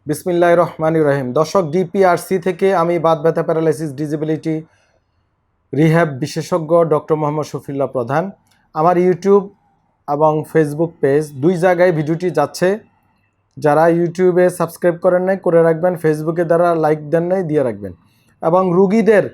বিসমিল্লাহির রহমানির রহিম। দর্শক, ডিপিআরসি থেকে আমি বাত ব্যথা প্যারালাইসিস ডিসেবিলিটি রিহ্যাব বিশেষজ্ঞ ডক্টর মোহাম্মদ শফিউল্লাহ প্রধান। আমার ইউটিউব এবং ফেসবুক পেজ দুই জায়গায় ভিডিওটি যাচ্ছে। যারা ইউটিউবে সাবস্ক্রাইব করেন নাই করে রাখবেন, ফেসবুকে যারা লাইক দেন নাই দিয়ে রাখবেন। এবং রুগীদের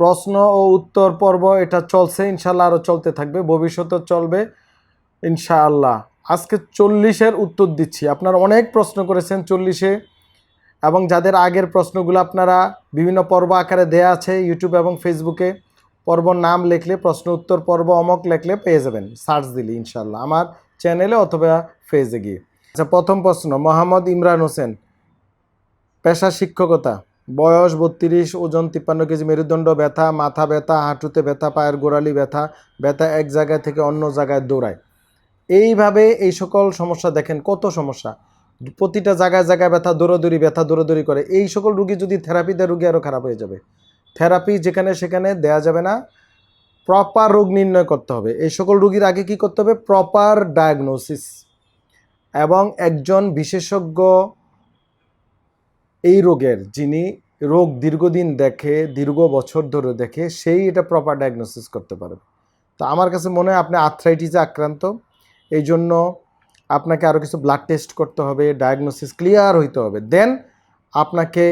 প্রশ্ন ও উত্তর পর্ব এটা চলছে, ইনশাআল্লাহ আরও চলতে থাকবে, ভবিষ্যতে চলবে ইনশাআল্লাহ। আজকে 40-এর উত্তর দিচ্ছি। আপনারা অনেক প্রশ্ন করেছেন 40-এ, এবং যাদের আগের প্রশ্নগুলো আপনারা বিভিন্ন পর্ব আকারে দেয়া আছে ইউটিউব এবং ফেসবুকে। পর্বর নাম লিখলে প্রশ্ন উত্তর পর্ব অমক লিখলে পেয়ে যাবেন, সার্চ দিলে ইনশাআল্লাহ আমার চ্যানেলে অথবা পেজে গিয়ে। আচ্ছা, প্রথম প্রশ্ন মোহাম্মদ ইমরান হোসেন, পেশা শিক্ষকতা, বয়স 32, ওজন 53 কেজি, মেরুদণ্ড ব্যথা, মাথা ব্যথা, হাঁটুতে ব্যথা, পায়ের গোড়ালি ব্যথা, ব্যথা এক জায়গায় থেকে অন্য জায়গায় দৌড়ায়। এইভাবে এই সকল সমস্যা দেখেন, কত সমস্যা, প্রতিটা জায়গায় জায়গায় ব্যথা দৌড়াদৌড়ি করে। এই সকল রুগী যদি থেরাপি দেয়, রুগী আরও খারাপ হয়ে যাবে। থেরাপি যেখানে সেখানে দেয়া যাবে না, প্রপার রোগ নির্ণয় করতে হবে। এই সকল রুগীর আগে কি করতে হবে? প্রপার ডায়াগনোসিস, এবং একজন বিশেষজ্ঞ এই রোগের, যিনি রোগ দীর্ঘদিন দেখে, দীর্ঘ বছর ধরে দেখে, সেই এটা প্রপার ডায়াগনোসিস করতে পারে। তো আমার কাছে মনে হয় আপনি আর্থ্রাইটিসে আক্রান্ত, এই জন্য আপনাকে আরও কিছু ব্লাড টেস্ট করতে হবে, ডায়াগনোসিস ক্লিয়ার হইতে হবে, দেন আপনাকে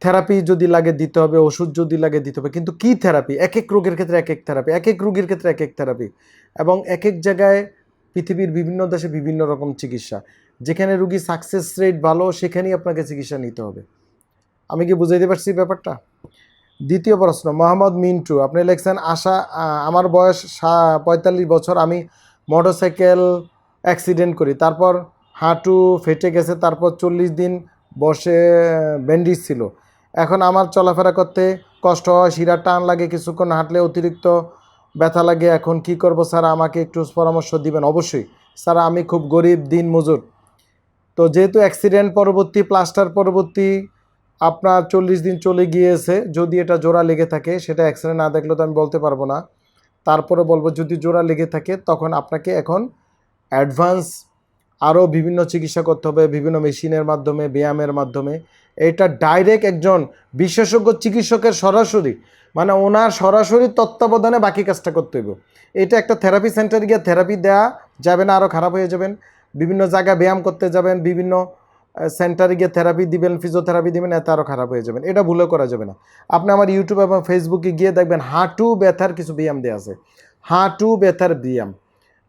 থেরাপি যদি লাগে দিতে হবে, ওষুধ যদি লাগে দিতে হবে। কিন্তু কি থেরাপি? এক এক রোগের ক্ষেত্রে এক এক থেরাপি, এক এক রোগীর ক্ষেত্রে এক এক থেরাপি, এবং এক এক জায়গায় পৃথিবীর বিভিন্ন দেশে বিভিন্ন রকম চিকিৎসা। যেখানে রুগী সাকসেস রেট ভালো, সেখানেই আপনাকে চিকিৎসা নিতে হবে। আমি কি বুঝাইতে পারছি ব্যাপারটা? দ্বিতীয় প্রশ্ন মোহাম্মদ মিন্টু, আপনি লিখছেন আমার বয়স 45 বছর, আমি মোটরসাইকেল অ্যাক্সিডেন্ট করি, তারপর হাঁটু ফেটে গেছে, তারপর 40 দিন বসে ব্যান্ডেজ ছিল। এখন আমার চলাফেরা করতে কষ্ট হয়, শিরার টান লাগে, কিছুক্ষণ হাঁটলে অতিরিক্ত ব্যথা লাগে। এখন কি করব স্যার, আমাকে একটু পরামর্শ দিবেন। অবশ্যই স্যার, আমি খুব গরিব দিন মজুর। তো যেহেতু অ্যাক্সিডেন্ট পরবর্তী, প্লাস্টার পরবর্তী আপনার 40 দিন চলে গিয়েছে, যদি এটা জোড়া লেগে থাকে, সেটা এক্সরে না দেখলে তো আমি বলতে পারবো না। তারপরে বলবো যদি জোড়া লেগে থাকে, তখন আপনাকে এখন অ্যাডভান্স আরও বিভিন্ন চিকিৎসা করতে হবে, বিভিন্ন মেশিনের মাধ্যমে, ব্যায়ামের মাধ্যমে। এটা ডাইরেক্ট একজন বিশেষজ্ঞ চিকিৎসকের সরাসরি, মানে ওনার সরাসরি তত্ত্বাবধানে বাকি কাজটা করতে হবে। এটা একটা থেরাপি সেন্টারে গিয়ে থেরাপি দেওয়া যাবে না, আরও খারাপ হয়ে যাবেন। বিভিন্ন জায়গায় ব্যায়াম করতে যাবেন, বিভিন্ন সেন্টারে গিয়ে থেরাপি দিবেন, ফিজিওথেরাপি দিবেন, এতে আরও খারাপ হয়ে যাবেন। এটা ভুলে করা যাবে না। আপনি আমার ইউটিউব এবং ফেসবুকে গিয়ে দেখবেন হাঁটু ব্যথার কিছু ব্যায়াম দেওয়া আছে, হাঁটু ব্যথার ব্যায়াম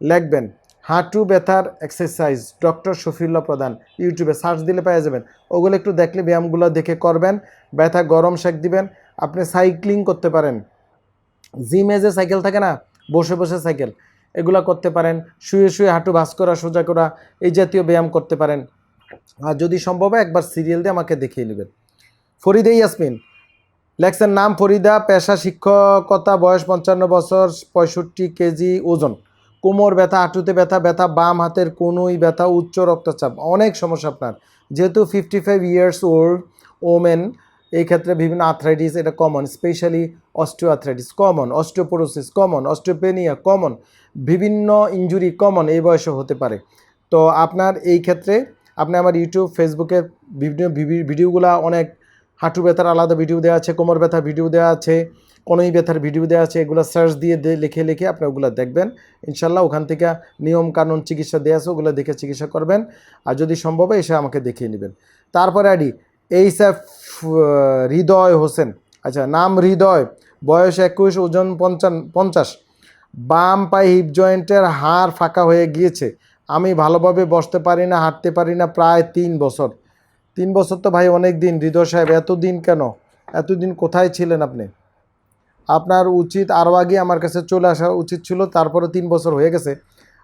লিখবেন, হাঁটু ব্যথার এক্সারসাইজ ডক্টর শফিউল্লাহ প্রধান, ইউটিউবে সার্চ দিলে পেয়ে যাবেন। ওগুলো একটু দেখলে, ব্যায়ামগুলো দেখে করবেন। ব্যথা গরম শেক দিবেন। আপনি সাইক্লিং করতে পারেন, জিমে যে সাইকেল থাকে না, বসে বসে সাইকেল, এগুলো করতে পারেন। শুয়ে শুয়ে হাঁটু ভাঁজ করা, সোজা করা, এই জাতীয় ব্যায়াম করতে পারেন। আর যদি সম্ভব হয় একবার সিরিয়াল দিয়ে আমাকে দেখিয়ে নেবেন। ফরিদা ইয়াসমিন লেখছেন, নাম ফরিদা, পেশা শিক্ষকতা, বয়স 55 বছর, 65 কেজি ওজন, কোমর ব্যথা, হাঁটুতে ব্যথা, ব্যথা বাম হাতের কনুই ব্যথা, উচ্চ রক্তচাপ, অনেক সমস্যা আপনার। যেহেতু 55 ইয়ার্স ওল্ড ওমেন, এই ক্ষেত্রে বিভিন্ন আর্থ্রাইটিস এটা common, specially osteo arthritis common, osteoporosis common, osteopenia common, বিভিন্ন ইনজুরি কমন এই বয়সে হতে পারে। তো আপনার এই ক্ষেত্রে আপনি আমার ইউটিউব ফেসবুকের বিভিন্ন ভিডিওগুলো, অনেক হাঁটু ব্যথার আলাদা ভিডিও দেওয়া আছে, কোমর ব্যথার ভিডিও দেওয়া আছে, কনুই ব্যথার ভিডিও দেওয়া আছে। এগুলো সার্চ দিয়ে লিখে লিখে আপনি ওগুলো দেখবেন ইনশাল্লাহ। ওখান থেকে নিয়ম কানুন চিকিৎসা দেওয়া আছে, ওগুলো দেখে চিকিৎসা করবেন। আর যদি সম্ভব হয় এসে আমাকে দেখিয়ে নেবেন। তারপরে এইসএফ হৃদয় হোসেন, আচ্ছা নাম হৃদয়, বয়স 21, ওজন 50, বাম পায়ে হিপ জয়েন্টের হাড় ফাঁকা হয়ে গিয়েছে, আমি ভালোভাবে বসতে পারি না, হাঁটতে পারি না প্রায় 3 বছর। 3 বছর তো ভাই অনেক দিন। হৃদয় সাহেব, এতদিন কেন? এতদিন কোথায় ছিলেন আপনি? আপনার উচিত আরও আগে আমার কাছে চলে আসা উচিত ছিল, তারপরে 3 বছর হয়ে গেছে।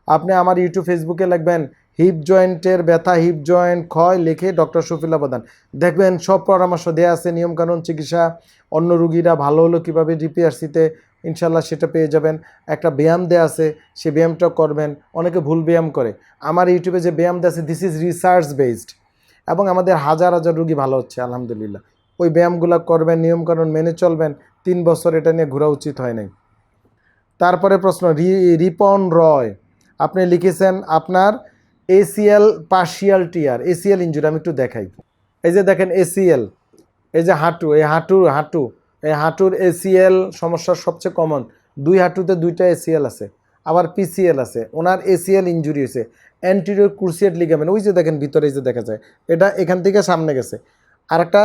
আপনি আমার ইউটিউব ফেসবুকে লিখবেন হিপ জয়েন্টের ব্যথা, হিপ জয়েন্ট ক্ষয় লিখে ডক্টর শফিউল্লাহ প্রধান, দেখবেন সব পরামর্শ দেওয়া আছে, নিয়মকানুন, চিকিৎসা, অন্য রুগীরা ভালো হলো কীভাবে ডিপিআরসিতে, ইনশাল্লাহ সেটা পেয়ে যাবেন। একটা ব্যায়াম দেওয়া আছে, সে ব্যায়ামটা করবেন। অনেকে ভুল ব্যায়াম করে। আমার ইউটিউবে যে ব্যায়াম দেওয়া আছে, দিস ইজ রিসার্চ বেসড, এবং আমাদের হাজার হাজার রুগী ভালো হচ্ছে আলহামদুলিল্লাহ। ওই ব্যায়ামগুলো করবেন, নিয়মকানুন মেনে চলবেন। 3 বছর এটা নিয়ে ঘোরা উচিত হয় নাই। তারপরে প্রশ্ন রিপন রয়, আপনি লিখেছেন আপনার এসিএল পার্শিয়াল টিয়ার, এসিএল ইঞ্জুরি আমি একটু দেখাই। এই যে দেখেন এসিএল, এই যে হাঁটু, এই এই হাঁটুর এসিএল সমস্যার সবচেয়ে কমন। দুই হাঁটুতে দুইটা এসিএল আছে, আবার পিসিএল আছে। ওনার এসিএল ইঞ্জুরি হয়েছে, অ্যান্টিরিয়র ক্রুসিয়েট লিগামেন্ট, ওই যে দেখেন ভিতরে, এই যে দেখা যায়, এটা এখান থেকে সামনে গেছে, আর একটা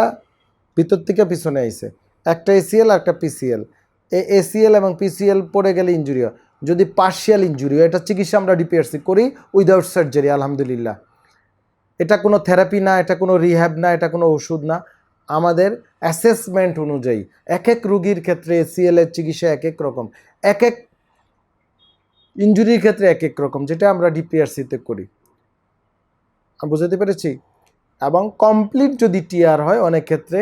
ভিতর থেকে পিছনে আইছে, একটা এসিএল আর একটা পিসিএল। এই এসিএল এবং পিসিএল পড়ে গেলে ইঞ্জুরি হয়। যদি পার্শিয়াল ইঞ্জুরি হয়, এটা চিকিৎসা আমরা ডিপিআরসি করি উইদাউট সার্জারি, আলহামদুলিল্লাহ। এটা কোনো থেরাপি না, এটা কোনো রিহ্যাব না, এটা কোনো ওষুধ না। আমাদের অ্যাসেসমেন্ট অনুযায়ী এক এক রুগীর ক্ষেত্রে এসিএল এর চিকিৎসা এক এক রকম, এক এক ইঞ্জুরির ক্ষেত্রে এক এক রকম, যেটা আমরা ডিপিআরসিতে করি। বুঝতে পেরেছি? এবং কমপ্লিট যদি টিআর হয়, অনেক ক্ষেত্রে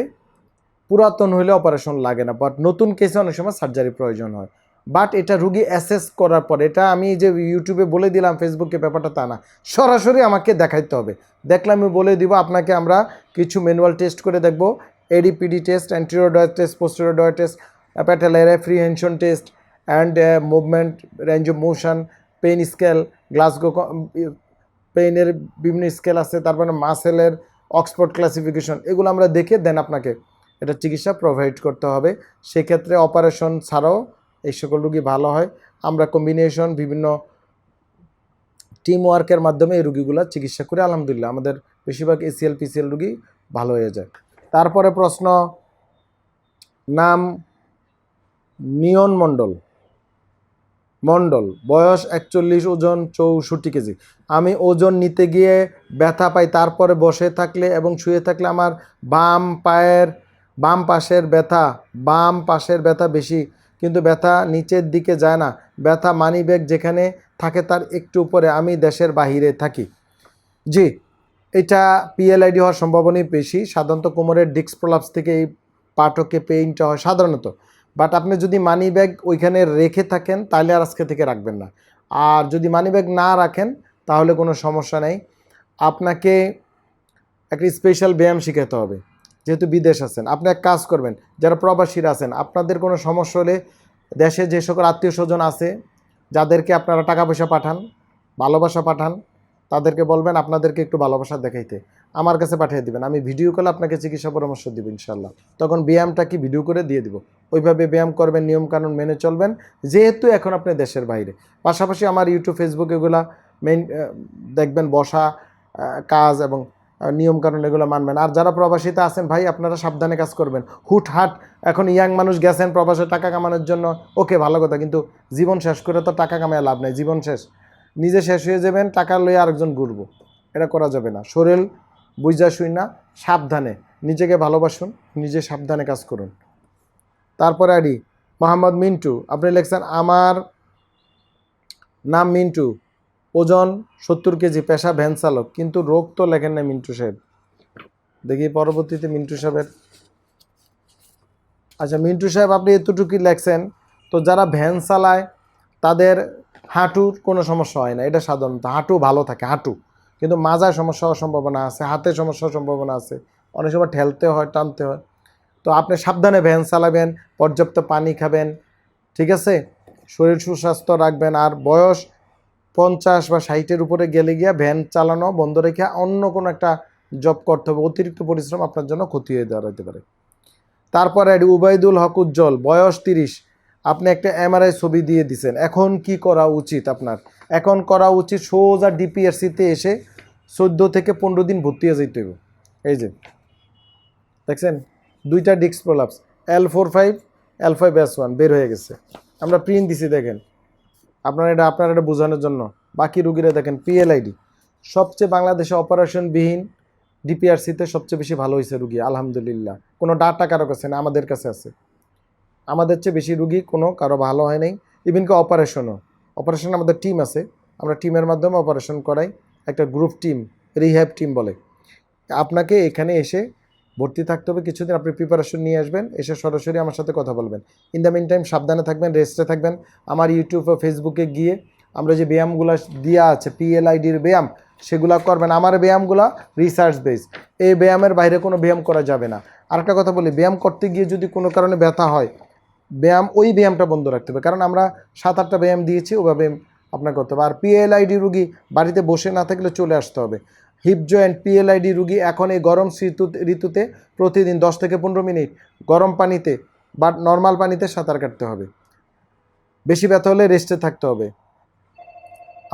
পুরাতন হলে অপারেশন লাগে না, বাট নতুন কেসে অনেক সময় সার্জারি প্রয়োজন হয়। বাট এটা রুগী অ্যাসেস করার পর, এটা আমি যে ইউটিউবে বলে দিলাম, ফেসবুকে, ব্যাপারটা তা না, সরাসরি আমাকে দেখাইতে হবে। দেখলে আমি বলে দিব আপনাকে, আমরা কিছু ম্যানুয়াল টেস্ট করে দেখব, ADPD test, anterior drawer test, posterior drawer test, patellar apprehension test and movement, range of motion, pain scale, Glasgow পেইনের বিভিন্ন স্কেল আছে, তারপরে মাসেলের অক্সফোর্ড ক্লাসিফিকেশন, এগুলো আমরা দেখে দেন আপনাকে এটা চিকিৎসা প্রোভাইড করতে হবে। সেক্ষেত্রে অপারেশন ছাড়াও এই সকল রুগী ভালো হয়। আমরা কম্বিনেশন বিভিন্ন টিম ওয়ার্কের মাধ্যমে এই রুগীগুলো চিকিৎসা করে আলহামদুলিল্লাহ আমাদের বেশিরভাগ এসিএল পিসিএল রুগী ভালো হয়ে যায়। তারপরে প্রশ্ন, নাম নিয়ন মণ্ডল, বয়স 41, ওজন 64 কেজি। আমি ওজন নিতে গিয়ে ব্যথা পাই, তারপরে বসে থাকলে এবং শুয়ে থাকলে আমার বাম পাশের ব্যথা বেশি, কিন্তু ব্যথা নিচের দিকে যায় না। ব্যথা মানিব্যাগ যেখানে থাকে তার একটু উপরে, আমি দেশের বাহিরে থাকি। জি, এটা পিএলআইডি হওয়ার সম্ভাবনাই বেশি। সাধারণত কোমরের ডিস্ক প্রলাপস থেকে এই পাটকে পেইনটা হয় সাধারণত। বাট আপনি যদি মানি ব্যাগ ওইখানে রেখে থাকেন, তাহলে আর আজকে থেকে রাখবেন না। আর যদি মানি ব্যাগ না রাখেন, তাহলে কোনো সমস্যা নেই। আপনাকে একটা স্পেশাল ব্যায়াম শিখাতে হবে, যেহেতু বিদেশ আছেন। আপনি এক কাজ করবেন, যারা প্রবাসীরা আছেন, আপনাদের কোনো সমস্যা হলে দেশে যে সকল আত্মীয় স্বজন আছে, যাদেরকে আপনারা টাকা পয়সা পাঠান, ভালোবাসা পাঠান, তাদেরকে বলবেন আপনাদেরকে একটু ভালোবাসা দেখাইতে, আমার কাছে পাঠিয়ে দিবেন। আমি ভিডিও কলে আপনাকে চিকিৎসা পরামর্শ দিব ইনশাল্লাহ। তখন ব্যায়ামটা কি ভিডিও করে দিয়ে দিব, ওইভাবে ব্যায়াম করবেন, নিয়মকানুন মেনে চলবেন, যেহেতু এখন আপনি দেশের বাইরে। পাশাপাশি আমার ইউটিউব, ফেসবুক এগুলা দেখবেন, বসা কাজ এবং নিয়মকানুন এগুলো মানবেন। আর যারা প্রবাসীতে আছেন ভাই, আপনারা সাবধানে কাজ করবেন। হুটহাট এখন ইয়াং মানুষ গেছেন প্রবাসে টাকা কামানোর জন্য, ওকে ভালো কথা, কিন্তু জীবন শেষ করে তো টাকা কামায় লাভ নেই। জীবন শেষ, নিজে শেষ হয়ে যাবেন, টাকা লইয়ে আরেকজন ঘুরবো, এটা করা যাবে না। শরীর বুঝা শুই না, সাবধানে নিজেকে ভালোবাসুন, নিজে সাবধানে কাজ করুন। তারপরে আইডি মোহাম্মদ মিন্টু, আপনি লিখছেন আমার নাম মিন্টু, ওজন 70 কেজি, পেশা ভ্যান চালক, কিন্তু রোগ তো লেখেন না মিন্টু সাহেব। দেখি পরবর্তীতে মিন্টু সাহেবের। আচ্ছা মিন্টু সাহেব, আপনি এতটুকুই লেখছেন, তো যারা ভ্যান চালায় তাদের হাঁটুর কোনো সমস্যা হয় না, এটা সাধারণত হাঁটু ভালো থাকে, হাঁটু, কিন্তু মাজায় সমস্যা হওয়ার সম্ভাবনা আছে, হাতে সমস্যা হওয়ার সম্ভাবনা আছে, অনেক সময় ঠেলতে হয়, টানতে হয়। তো আপনি সাবধানে ভ্যান চালাবেন, পর্যাপ্ত পানি খাবেন, ঠিক আছে, শরীর সুস্বাস্থ্য রাখবেন। আর বয়স 50 বা 60-এর উপরে গেলে গিয়া ভ্যান চালানো বন্ধ রেখে অন্য কোনো একটা জব করতে হবে। অতিরিক্ত পরিশ্রম আপনার জন্য ক্ষতি হয়ে দাঁড়াতে পারে। তারপরে উবাইদুল হক উজ্জ্বল, বয়স 30, আপনি একটা এমআরআই ছবি দিয়ে দিছেন, এখন কি করা উচিত আপনার? এখন করা উচিত সোজা ডিপিআরসিতে এসে 14 থেকে 15 দিন ভর্তি হয়ে যেতে হবে। এই যে দেখছেন, দুইটা ডিস্ক প্রলাপস, L45 L5S1 বের হয়ে গেছে, আমরা প্রিন্ট দিছি, দেখেন। আপনারা এটা বোঝানোর জন্য। বাকি রুগীরা দেখেন পিএলআইডি, সবচেয়ে বাংলাদেশে অপারেশনবিহীন ডিপিআরসিতে সবচেয়ে বেশি ভালো হয়েছে রুগী আলহামদুলিল্লাহ। কোনো ডাটা কারো কাছে না, আমাদের কাছে আছে। আমাদের চেয়ে বেশি রুগী কারো ভালো হয় নাই। ইভেনকি অপারেশন আমাদের টিম আছে, আমরা টিমের মাধ্যমে অপারেশন করাই, একটা গ্রুপ টিম, রিহ্যাব টিম বলে। আপনাকে এখানে এসে ভর্তি থাকতে হবে কিছুদিন, আপনি প্রিপারেশন নিয়ে আসবেন, এসে সরাসরি আমার সাথে কথা বলবেন। ইন দ্য মিন টাইম সাবধানে থাকবেন, রেস্টে থাকবেন। আমার ইউটিউব ও ফেসবুকে গিয়ে আমরা যে ব্যায়ামগুলো দেওয়া আছে, পিএলআইডির ব্যায়াম, সেগুলো করবেন। আমার ব্যায়ামগুলো রিসার্চ বেস, এই ব্যায়ামের বাইরে কোনো ব্যায়াম করা যাবে না। আরেকটা কথা বলি, ব্যায়াম করতে গিয়ে যদি কোনো কারণে ব্যথা হয়, ওই ব্যায়ামটা বন্ধ রাখতে হবে, কারণ আমরা 7-8টা ব্যায়াম দিয়েছি, ওভাবে আপনার করতে হবে। আর পিএলআইডি রুগী বাড়িতে বসে না থাকলে চলে আসতে হবে। হিপ জয়েন্ট পিএলআইডি রুগী এখন এই গরম ঋতুতে প্রতিদিন 10 থেকে 15 মিনিট গরম পানিতে বা নর্মাল পানিতে সাঁতার কাটতে হবে। বেশি ব্যথা হলে রেস্টে থাকতে হবে।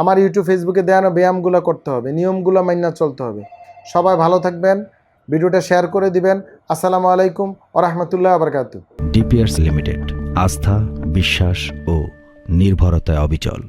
আমার ইউটিউব ফেসবুকে দেওয়ানো ব্যায়ামগুলো করতে হবে, নিয়মগুলো মাইনা চলতে হবে। সবাই ভালো থাকবেন, ভিডিওটা শেয়ার করে দিবেন। আসসালামু আলাইকুম ওয়া রাহমাতুল্লাহি ওয়া বারাকাতুহু। ডিপিআরস লিমিটেড, আস্থা, বিশ্বাস ও নির্ভরতায় অবিচল।